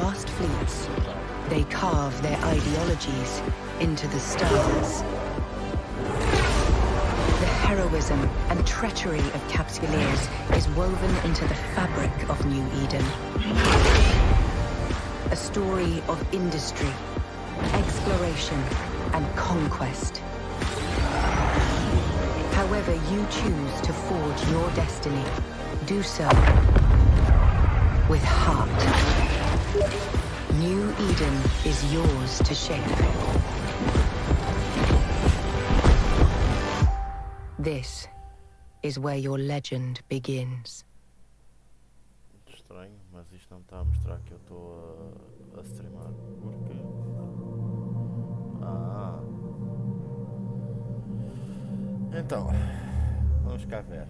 vast fleets, they carve their ideologies into the stars. The heroism and treachery of Capsuleers is woven into the fabric of New Eden. A story of industry, exploration, and conquest. However you choose to forge your destiny, do so with heart. New Eden is yours to shape. This is where your legend begins. Muito estranho, mas isto não está a mostrar que eu estou a streamar. Porque... Então, vamos cá ver.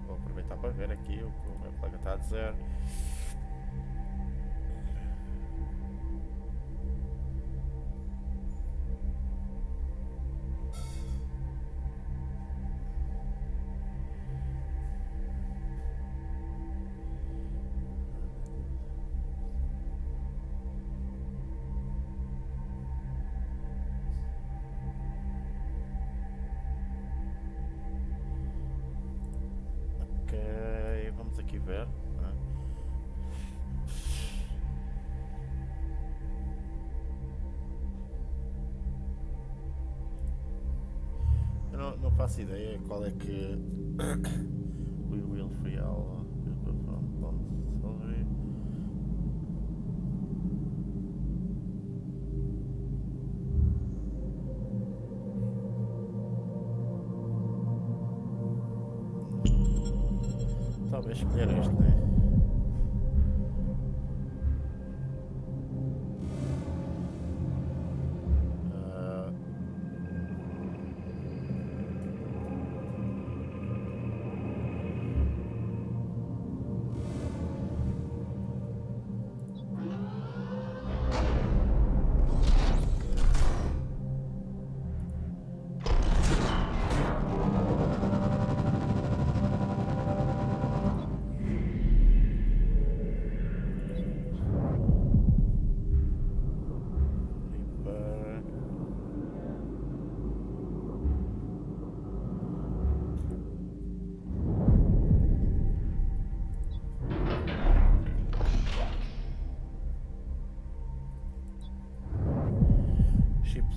Vou aproveitar para ver aqui o que o meu colega está a dizer. Vamos aqui ver, né? Eu não faço ideia qual é que we will free all sorry. Talvez escolher este, né?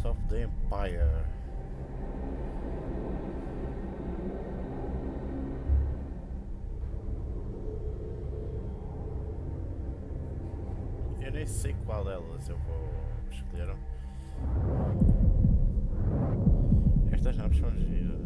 Of the Empire. Eu nem sei qual delas eu vou escolher. Estas naves são giras.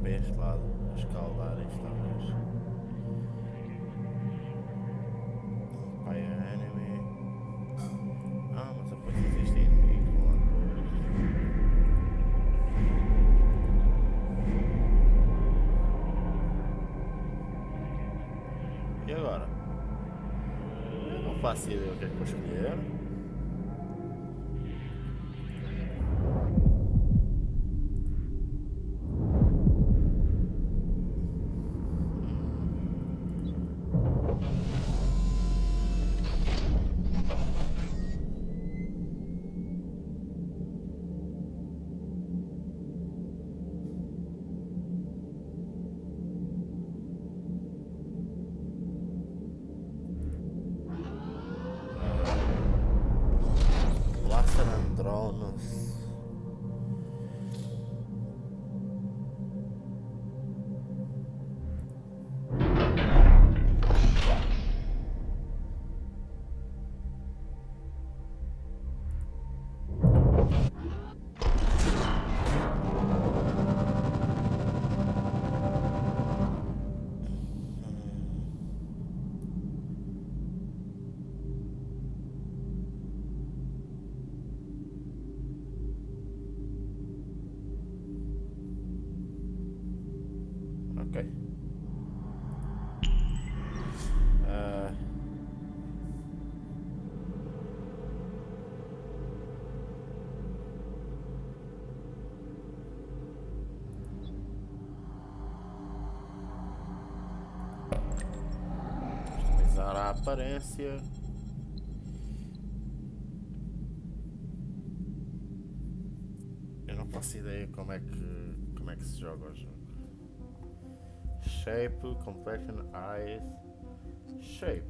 Para este lado, escalar isto talvez. Empire Enemy. Mas depois existe inimigo lá. E agora? Eu não faço ideia o que é que vou escolher. Drones. Ok. Customizar a aparência. Eu não faço ideia como é que se joga o jogo. Shape, complexion, eyes. Shape.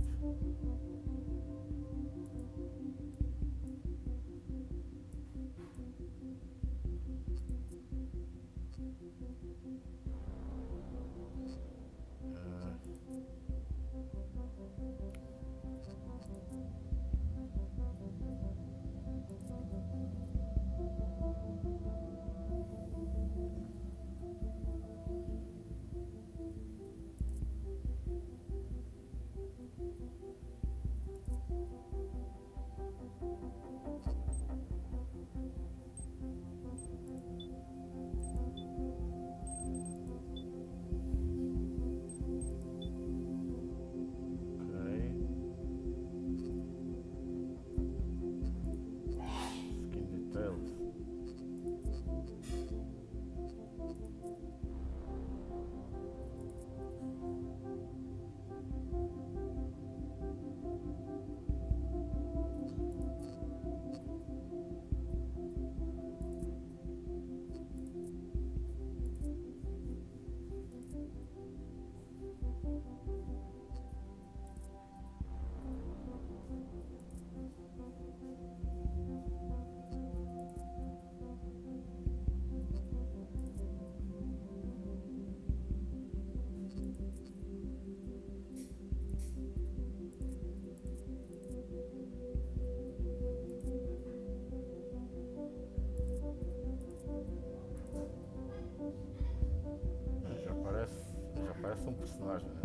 Já parece um personagem, né?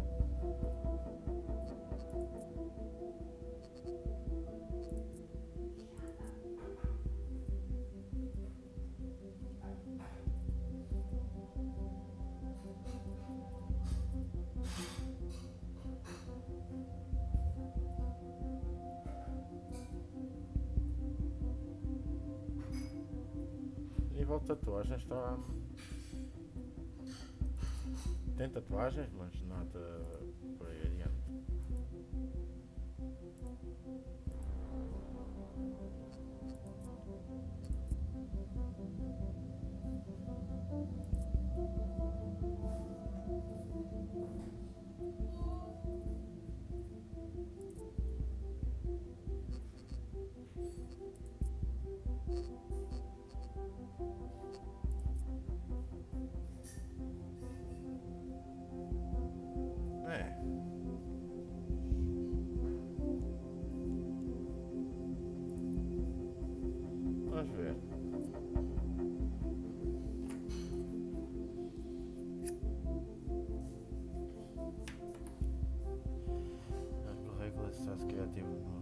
Nível de tatuagens está... Tem tatuagens, mas nada por aí adiante. Vamos ver. Correio de estado criativo no...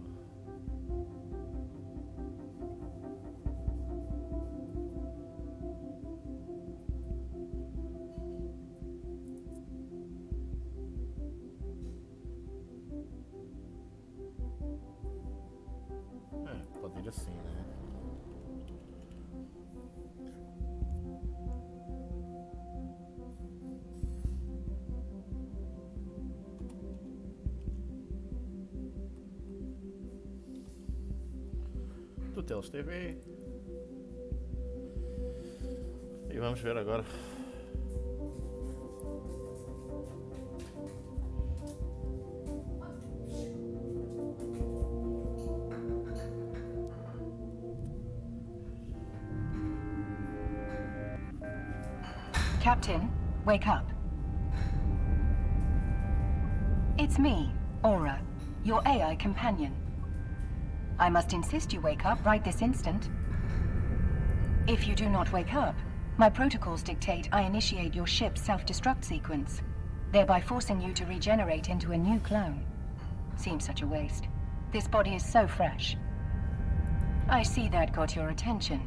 Pode ir assim, né? Tutelos TV. E vamos ver agora. Captain, wake up. It's me, Aura, your AI companion. I must insist you wake up right this instant. If you do not wake up, my protocols dictate I initiate your ship's self-destruct sequence, thereby forcing you to regenerate into a new clone. Seems such a waste. This body is so fresh. I see that got your attention.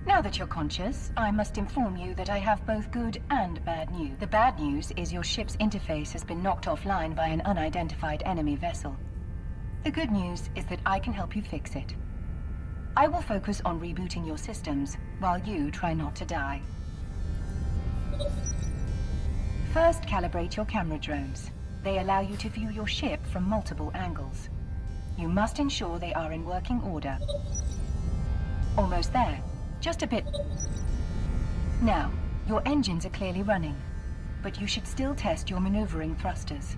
Now that you're conscious, I must inform you that I have both good and bad news. The bad news is your ship's interface has been knocked offline by an unidentified enemy vessel. The good news is that I can help you fix it. I will focus on rebooting your systems, while you try not to die. First, calibrate your camera drones. They allow you to view your ship from multiple angles. You must ensure they are in working order. Almost there. Just a bit. Now, your engines are clearly running, but you should still test your maneuvering thrusters.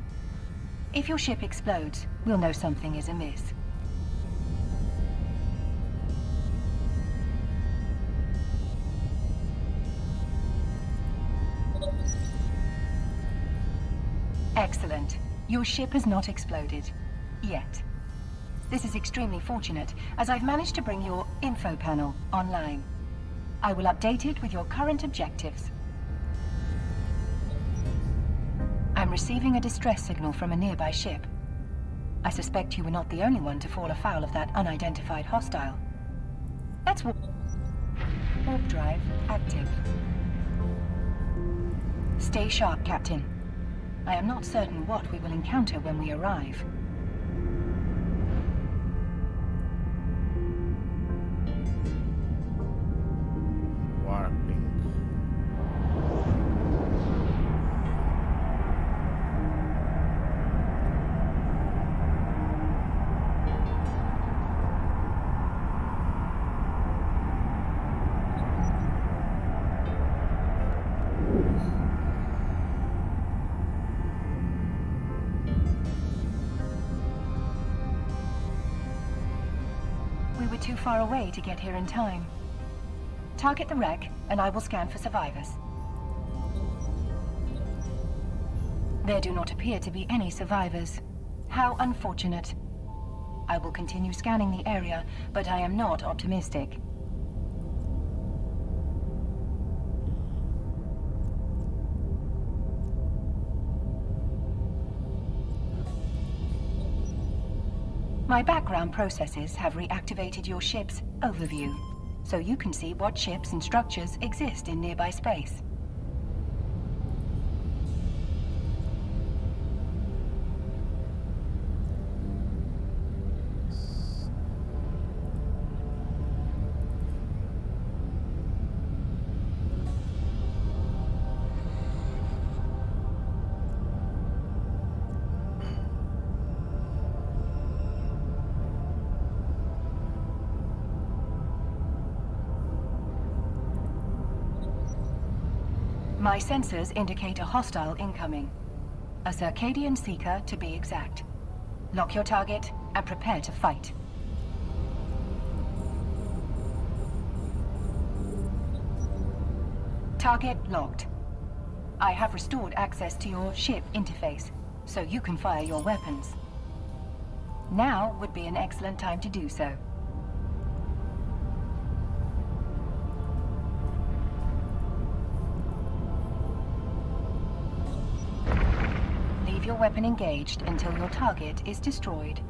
If your ship explodes, we'll know something is amiss. Excellent. Your ship has not exploded. Yet. This is extremely fortunate, as I've managed to bring your info panel online. I will update it with your current objectives. I'm receiving a distress signal from a nearby ship. I suspect you were not the only one to fall afoul of that unidentified hostile. Let's warp drive active. Stay sharp, Captain. I am not certain what we will encounter when we arrive. Warping. We were too far away to get here in time. Target the wreck, and I will scan for survivors. There do not appear to be any survivors. How unfortunate. I will continue scanning the area, but I am not optimistic. My background processes have reactivated your ship's overview, so you can see what ships and structures exist in nearby space. My sensors indicate a hostile incoming. A Circadian Seeker, to be exact. Lock your target and prepare to fight. Target locked. I have restored access to your ship interface, so you can fire your weapons. Now would be an excellent time to do so. Leave your weapon engaged until your target is destroyed.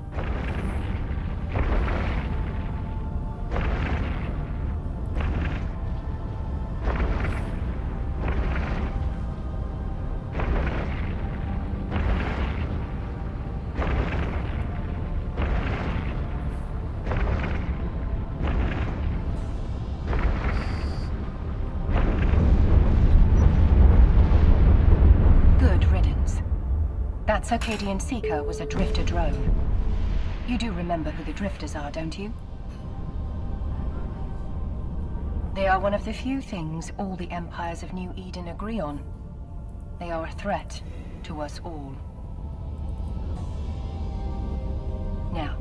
That Circadian Seeker was a drifter drone. You do remember who the drifters are, don't you? They are one of the few things all the empires of New Eden agree on. They are a threat to us all. Now,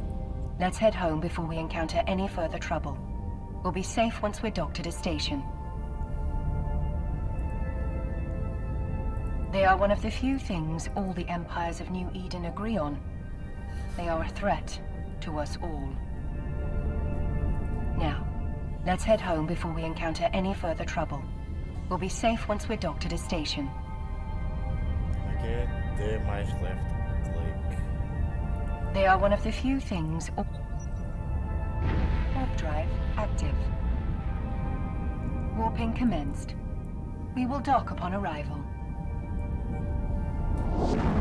let's head home before we encounter any further trouble. We'll be safe once we're docked at a station. They are one of the few things all the empires of New Eden agree on. They are a threat to us all. Now, let's head home before we encounter any further trouble. We'll be safe once we're docked at a station. Okay, there mais left click. They are one of the few things... Warp drive active. Warping commenced. We will dock upon arrival. Deixa eu ver.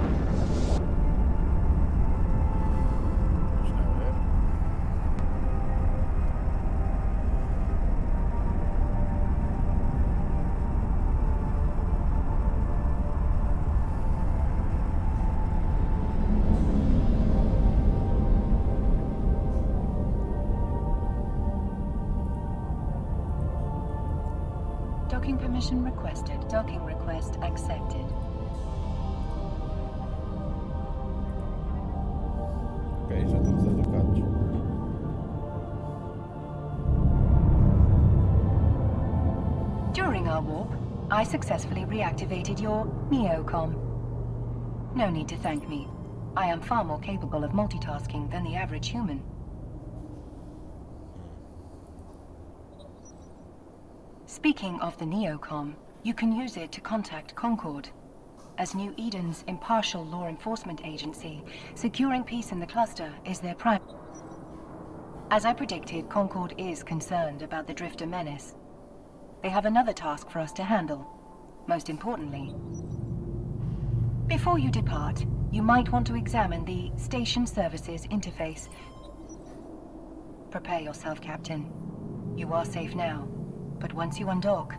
Docking permission requested. Docking request accepted. Ok, já estamos educados. During our warp, I successfully reactivated your neocom. No need to thank me. I am far more capable of multitasking than the average human. Speaking of the neocom, you can use it to contact Concord. As New Eden's impartial law enforcement agency, securing peace in the cluster is their prime. As I predicted, Concord is concerned about the Drifter menace. They have another task for us to handle. Most importantly, before you depart, you might want to examine the Station Services interface. Prepare yourself, Captain. You are safe now, but once you undock,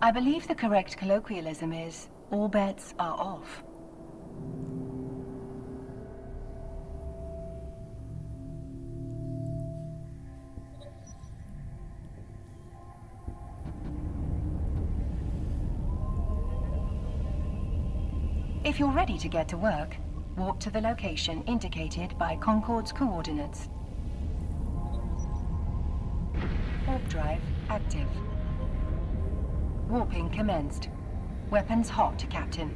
I believe the correct colloquialism is, all bets are off. If you're ready to get to work, warp to the location indicated by Concord's coordinates. Warp drive active. Warping commenced. Weapons hot, Captain.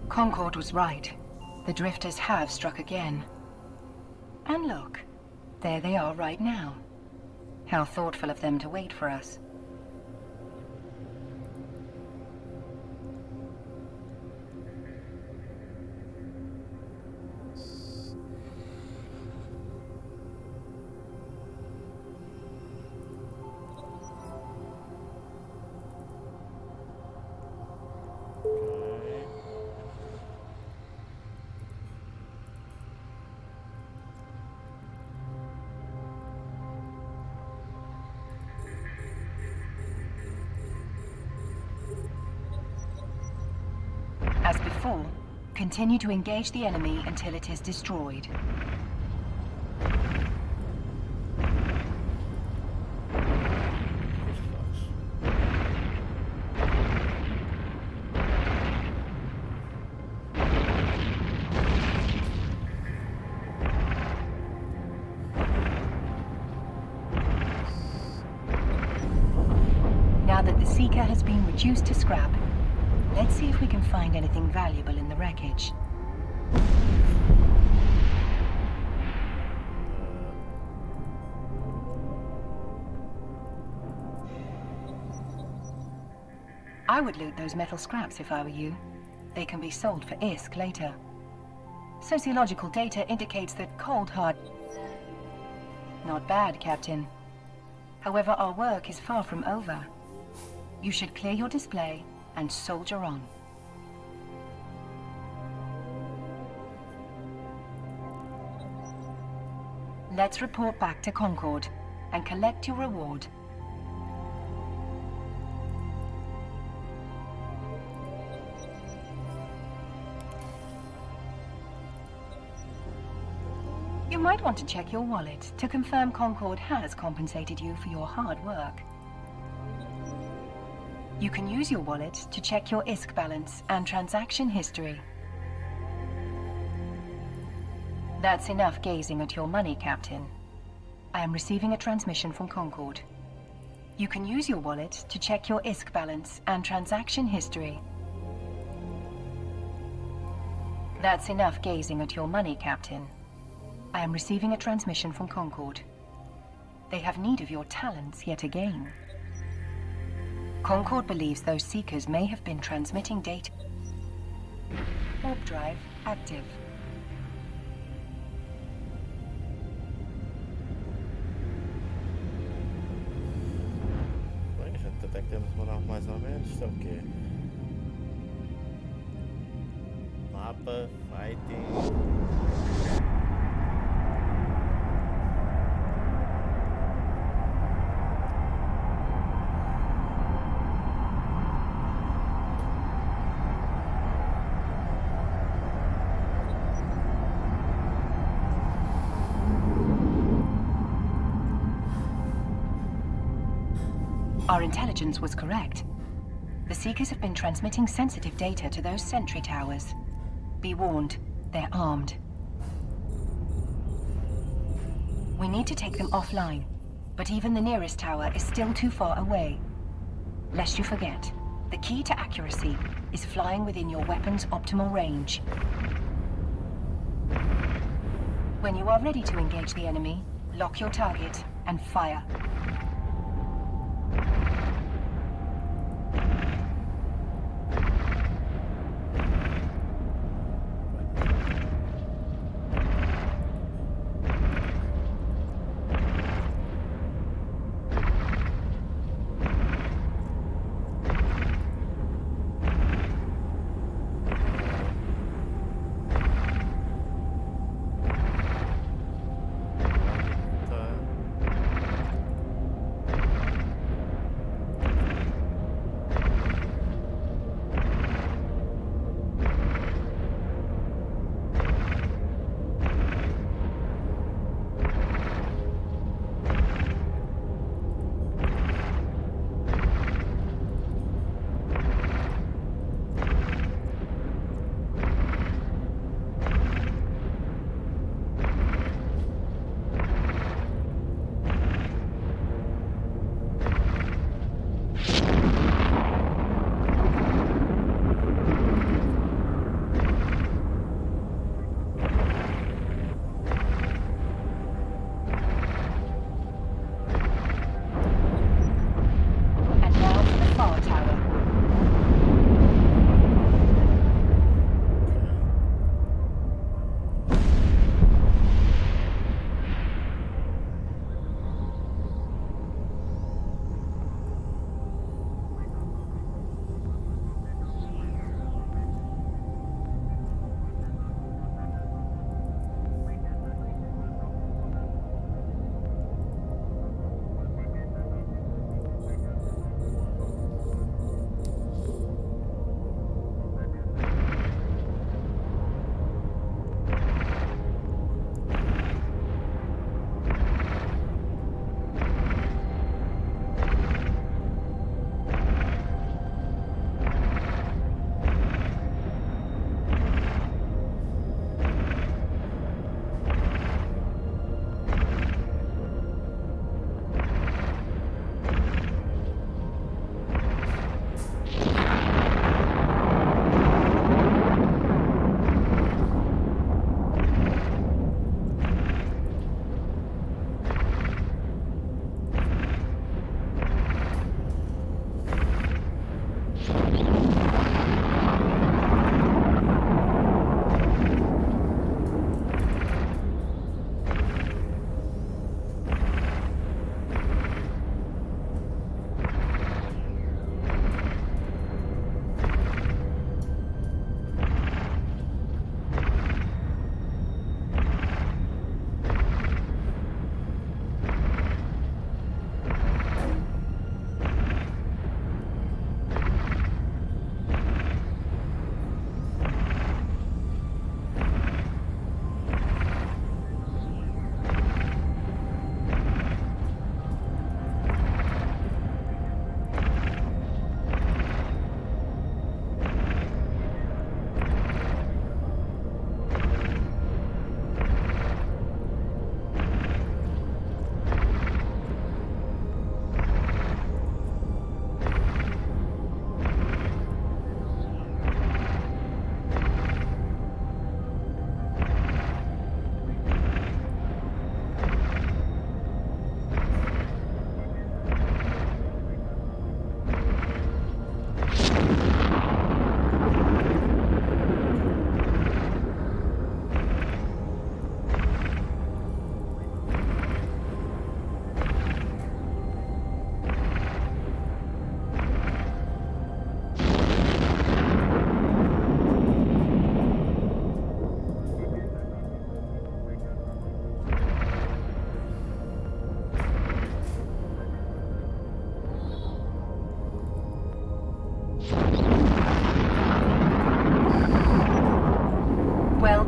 Concord was right. The Drifters have struck again. And look, there they are right now. How thoughtful of them to wait for us. As before, continue to engage the enemy until it is destroyed. Now that the Seeker has been reduced to scrap, let's see if we can find anything valuable in the wreckage. I would loot those metal scraps if I were you. They can be sold for ISK later. Sociological data indicates that cold hard... Not bad, Captain. However, our work is far from over. You should clear your display and soldier on. Let's report back to Concord and collect your reward. You might want to check your wallet to confirm Concord has compensated you for your hard work. You can use your wallet to check your ISK balance and transaction history. That's enough gazing at your money, Captain. I am receiving a transmission from Concord. You can use your wallet to check your ISK balance and transaction history. That's enough gazing at your money, Captain. I am receiving a transmission from Concord. They have need of your talents yet again. Concord believes those seekers may have been transmitting data. Warp drive active. Bem, gente, até que temos moral mais ou menos. Isto é o quê? Mapa, fighting. Our intelligence was correct. The Seekers have been transmitting sensitive data to those sentry towers. Be warned, they're armed. We need to take them offline, but even the nearest tower is still too far away. Lest you forget, the key to accuracy is flying within your weapon's optimal range. When you are ready to engage the enemy, lock your target and fire.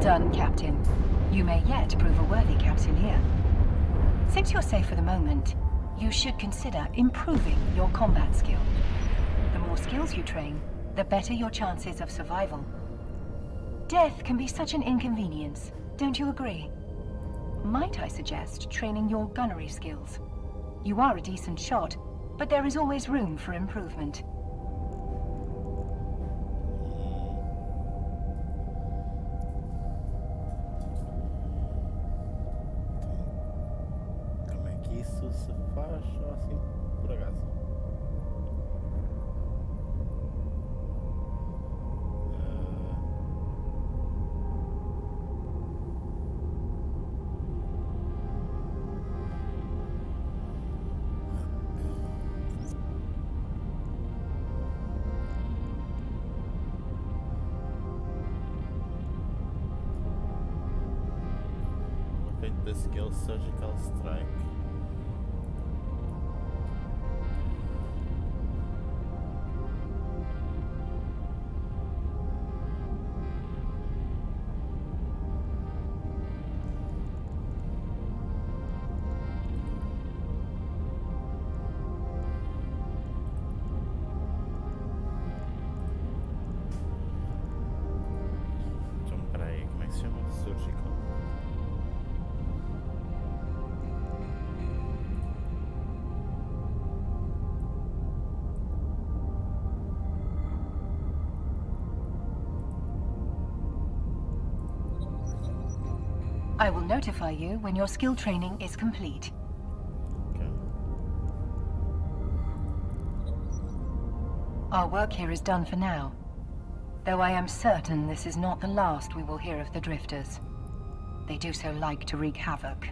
done, Captain. You may yet prove a worthy capsuleer. Since you're safe for the moment, you should consider improving your combat skill. The more skills you train, the better your chances of survival. Death can be such an inconvenience, don't you agree? Might I suggest training your gunnery skills? You are a decent shot, but there is always room for improvement. Como é que isso se faz só assim por acaso? Locate the skill surgical strike. Então, peraí, como é que se chama? Surgical. I will notify you when your skill training is complete. Okay. Our work here is done for now, though I am certain this is not the last we will hear of the Drifters. They do so like to wreak havoc.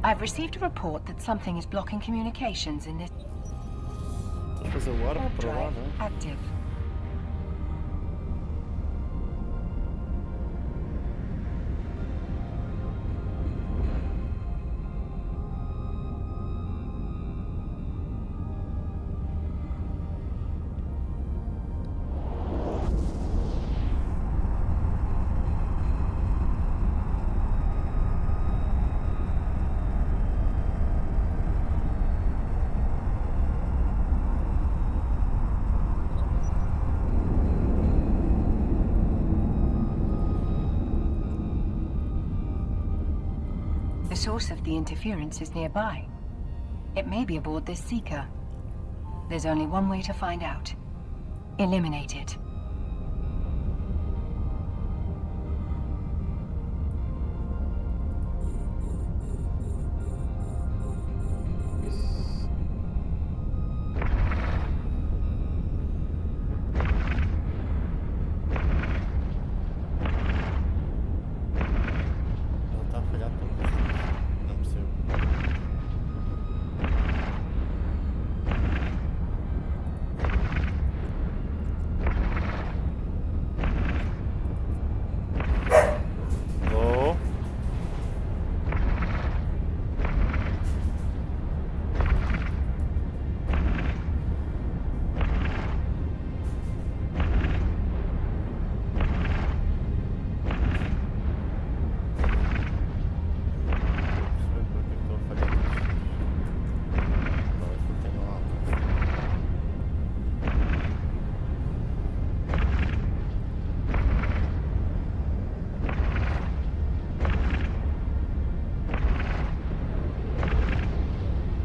I've received a report that something is blocking communications in this Estou a fazer o warp warp para lá, drive não é? active. The source of the interference is nearby. It may be aboard this Seeker. There's only one way to find out. Eliminate it. Ele está a falhar tudo. Não percebo. Alô? Perceber porque é que estou a falhar tanto. Talvez porque tenho alta.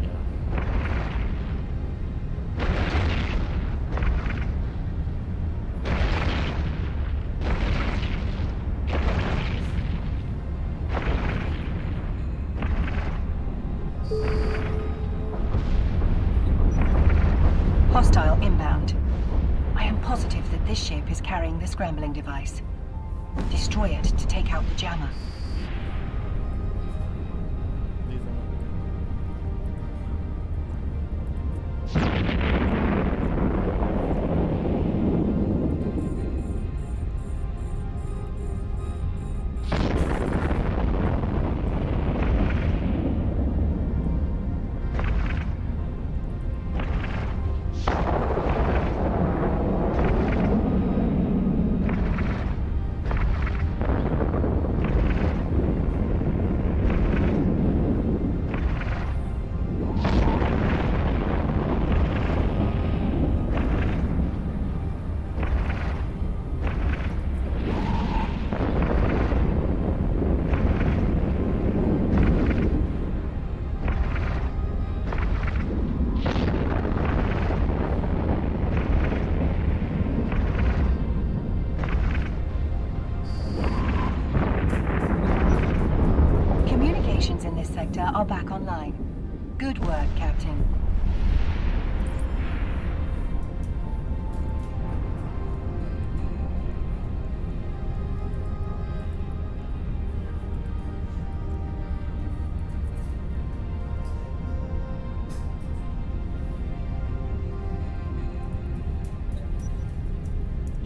Yeah. Hostile inbound. I am positive that this ship is carrying the scrambling device. Destroy it to take out the jammer. Dizem.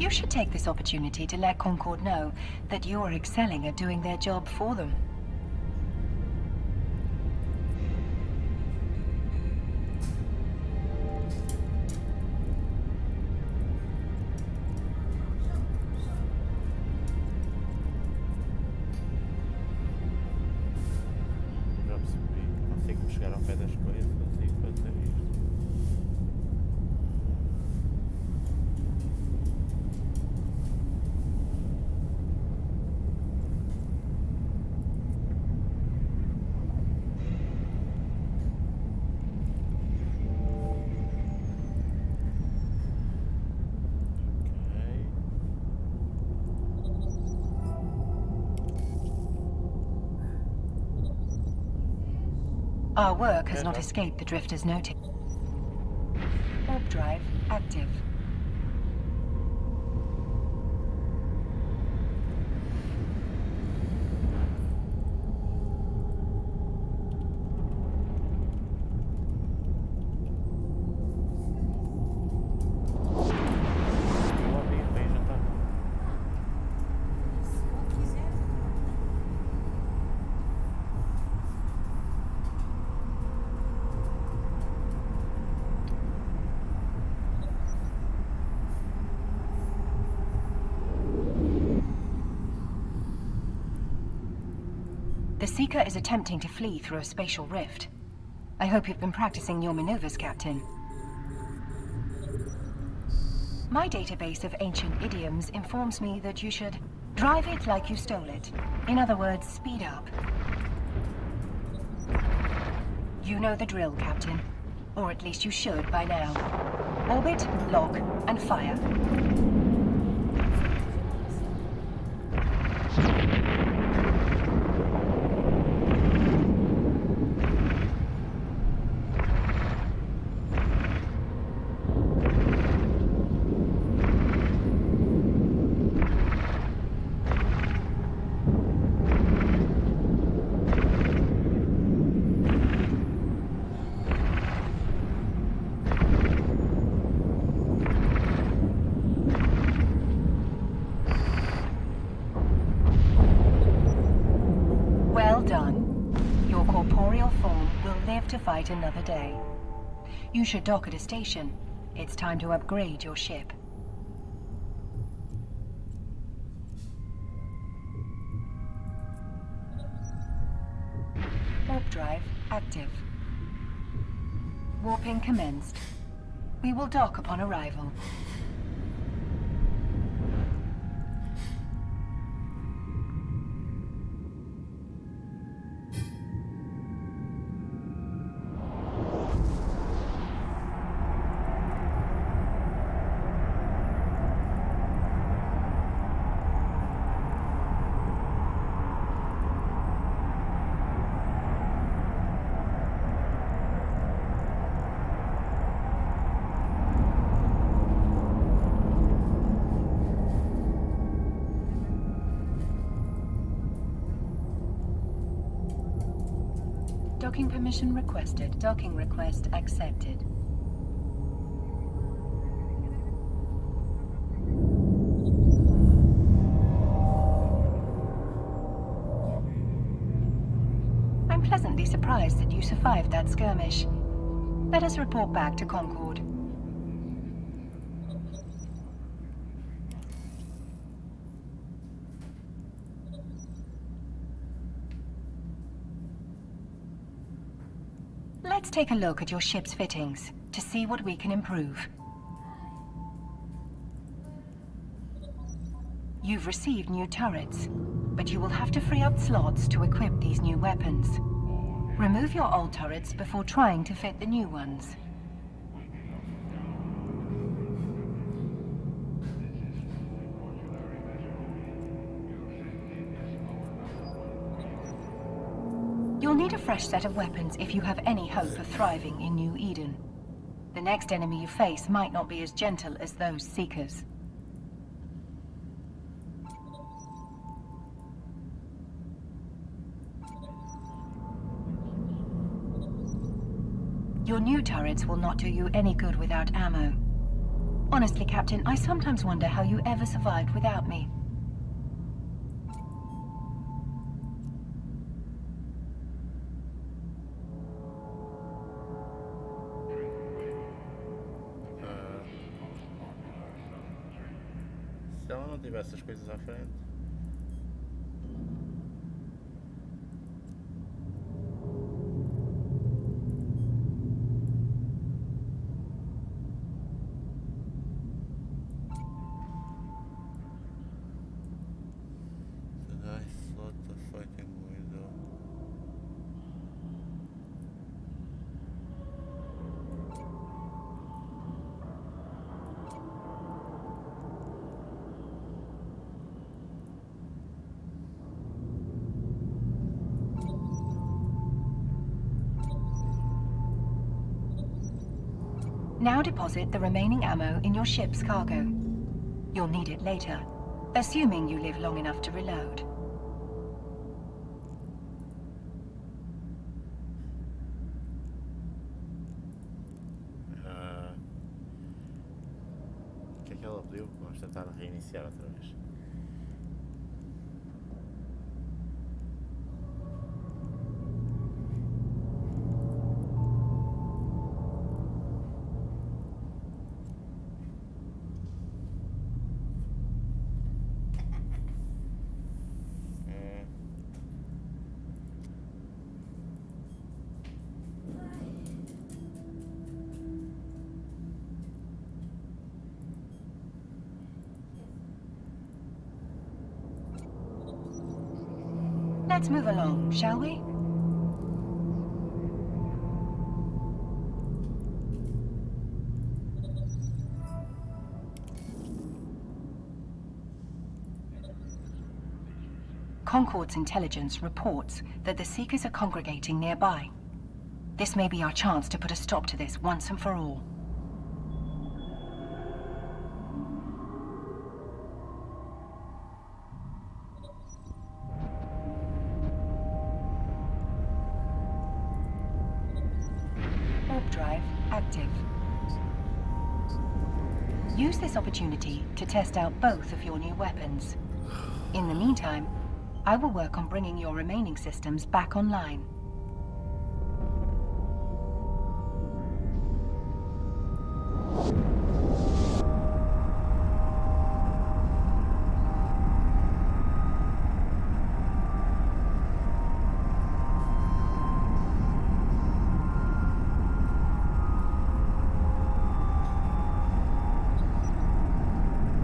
You should take this opportunity to let Concord know that you're excelling at doing their job for them. Já percebi. Consigo chegar ao pé das coisas, consigo fazer isto. Our work has not escaped the Drifter's notice. Warp drive active. The Seeker is attempting to flee through a spatial rift. I hope you've been practicing your maneuvers, Captain. My database of ancient idioms informs me that you should drive it like you stole it. In other words, speed up. You know the drill, Captain. Or at least you should by now. Orbit, lock, and fire. Well done. Your corporeal form will live to fight another day. You should dock at a station. It's time to upgrade your ship. Warp drive active. Warping commenced. We will dock upon arrival. Docking permission requested. Docking request accepted. I'm pleasantly surprised that you survived that skirmish. Let us report back to Concord. Let's take a look at your ship's fittings to see what we can improve. You've received new turrets, but you will have to free up slots to equip these new weapons. Remove your old turrets before trying to fit the new ones. You'll need a fresh set of weapons if you have any hope of thriving in New Eden. The next enemy you face might not be as gentle as those Seekers. Your new turrets will not do you any good without ammo. Honestly, Captain, I sometimes wonder how you ever survived without me. Se ela não tivesse as coisas à frente. Nice, what the fucking window. Now deposit the remaining ammo in your ship's cargo. You'll need it later, assuming you live long enough to reload. O que é que ela pediu? Vamos tentar reiniciar outra vez. Let's move along, shall we? Concord's intelligence reports that the Seekers are congregating nearby. This may be our chance to put a stop to this once and for all. Warp drive active. Use this opportunity to test out both of your new weapons. In the meantime, I will work on bringing your remaining systems back online.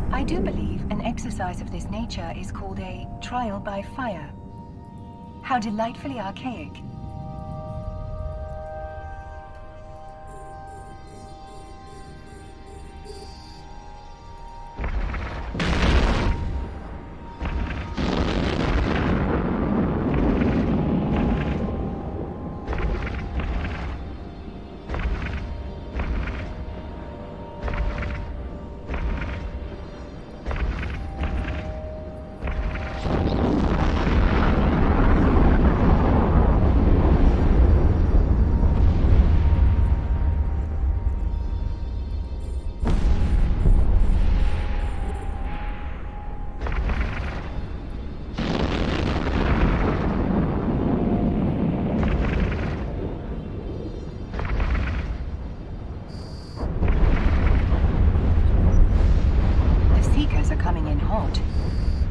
I do believe an exercise of this nature is called a trial by fire. How delightfully archaic.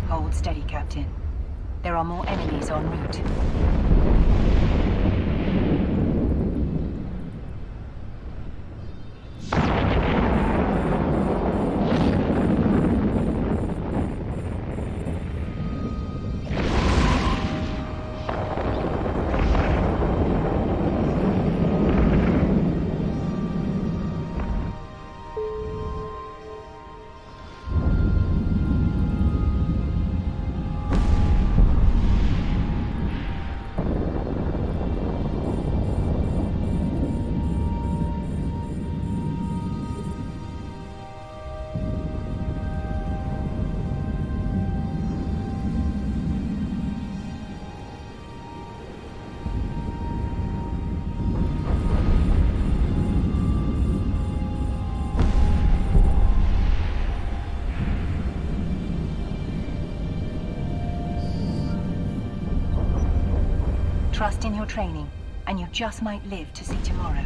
Hold steady, Captain. There are more enemies en route. Trust in your training, and you just might live to see tomorrow.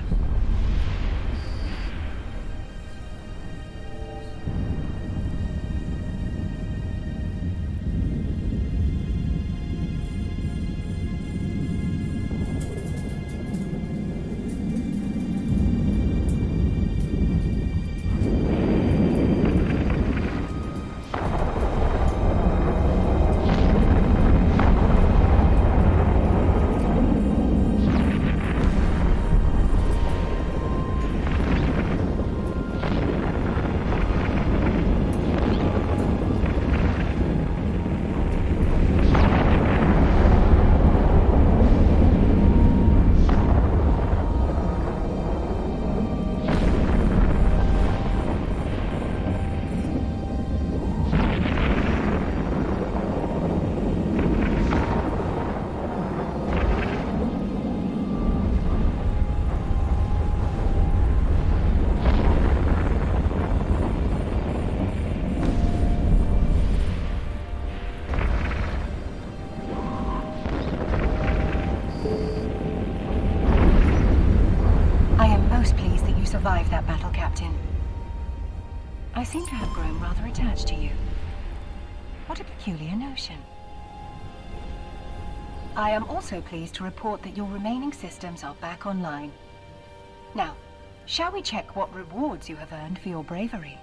Survived that battle, Captain. I seem to have grown rather attached to you. What a peculiar notion. I am also pleased to report that your remaining systems are back online. Now, shall we check what rewards you have earned for your bravery?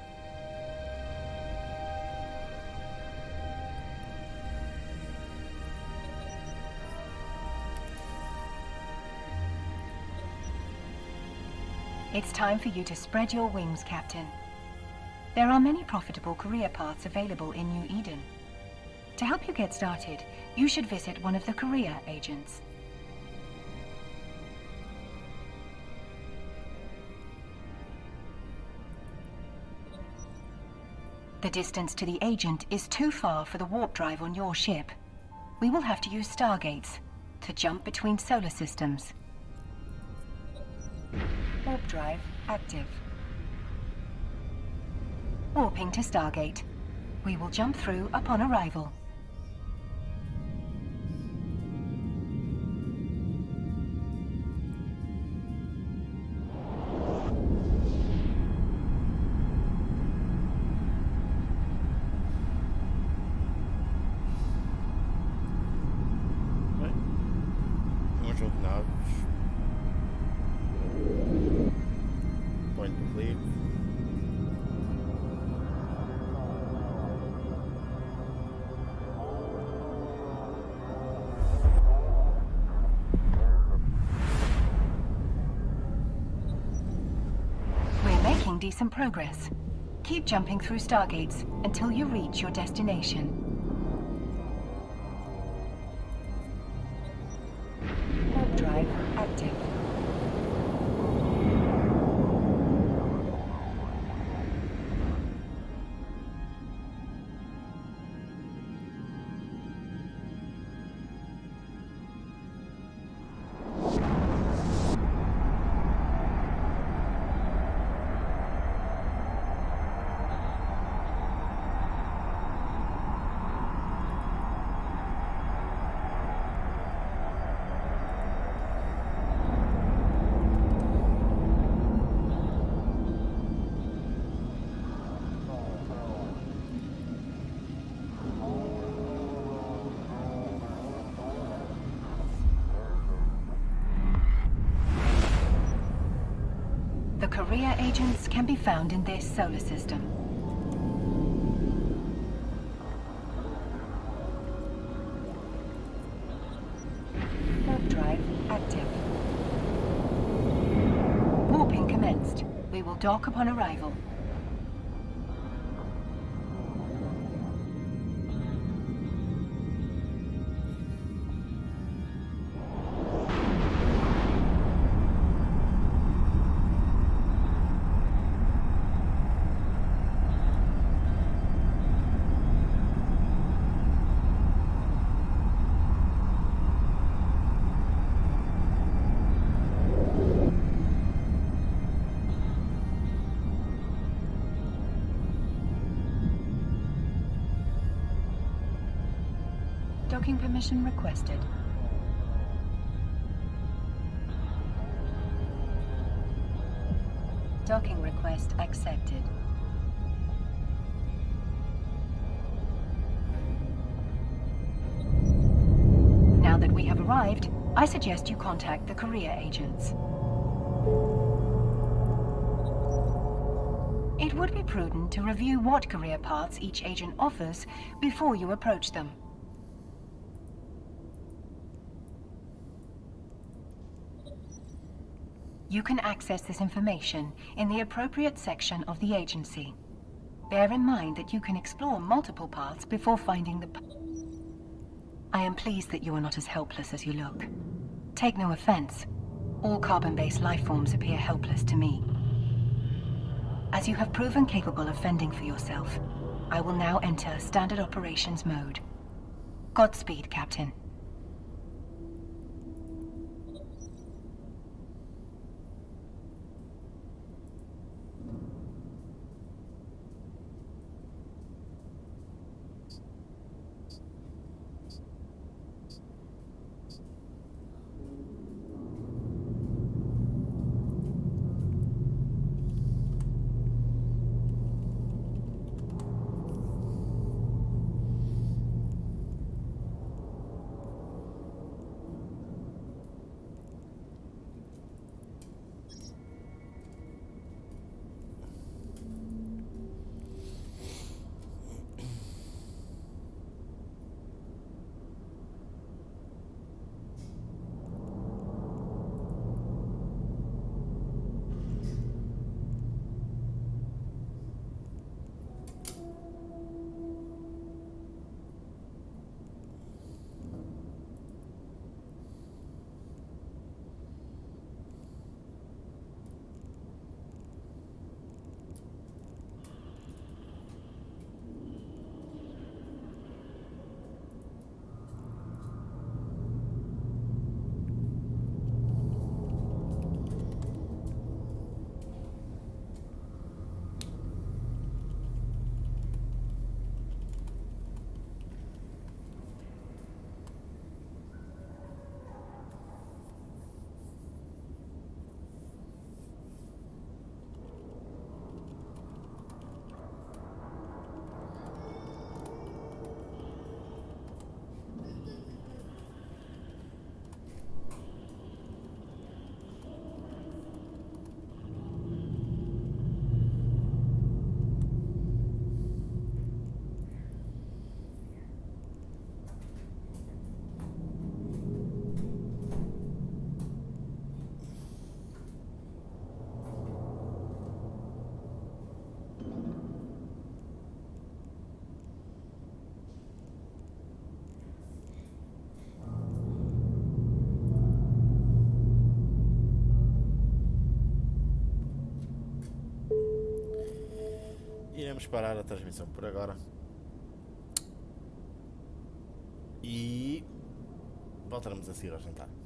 It's time for you to spread your wings, Captain. There are many profitable career paths available in New Eden. To help you get started, you should visit one of the career agents. The distance to the agent is too far for the warp drive on your ship. We will have to use stargates to jump between solar systems. Warp drive active. Warping to Stargate. We will jump through upon arrival. Decent progress. Keep jumping through stargates until you reach your destination. Warp drive active. The career agents can be found in this solar system. Warp drive active. Warping commenced. We will dock upon arrival. Docking permission requested. Docking request accepted. Now that we have arrived, I suggest you contact the career agents. It would be prudent to review what career paths each agent offers before you approach them. You can access this information in the appropriate section of the agency. Bear in mind that you can explore multiple paths before finding the... I am pleased that you are not as helpless as you look. Take no offense. All carbon-based life forms appear helpless to me. As you have proven capable of fending for yourself, I will now enter standard operations mode. Godspeed, Captain. Iremos parar a transmissão por agora. E voltaremos a seguir ao jantar.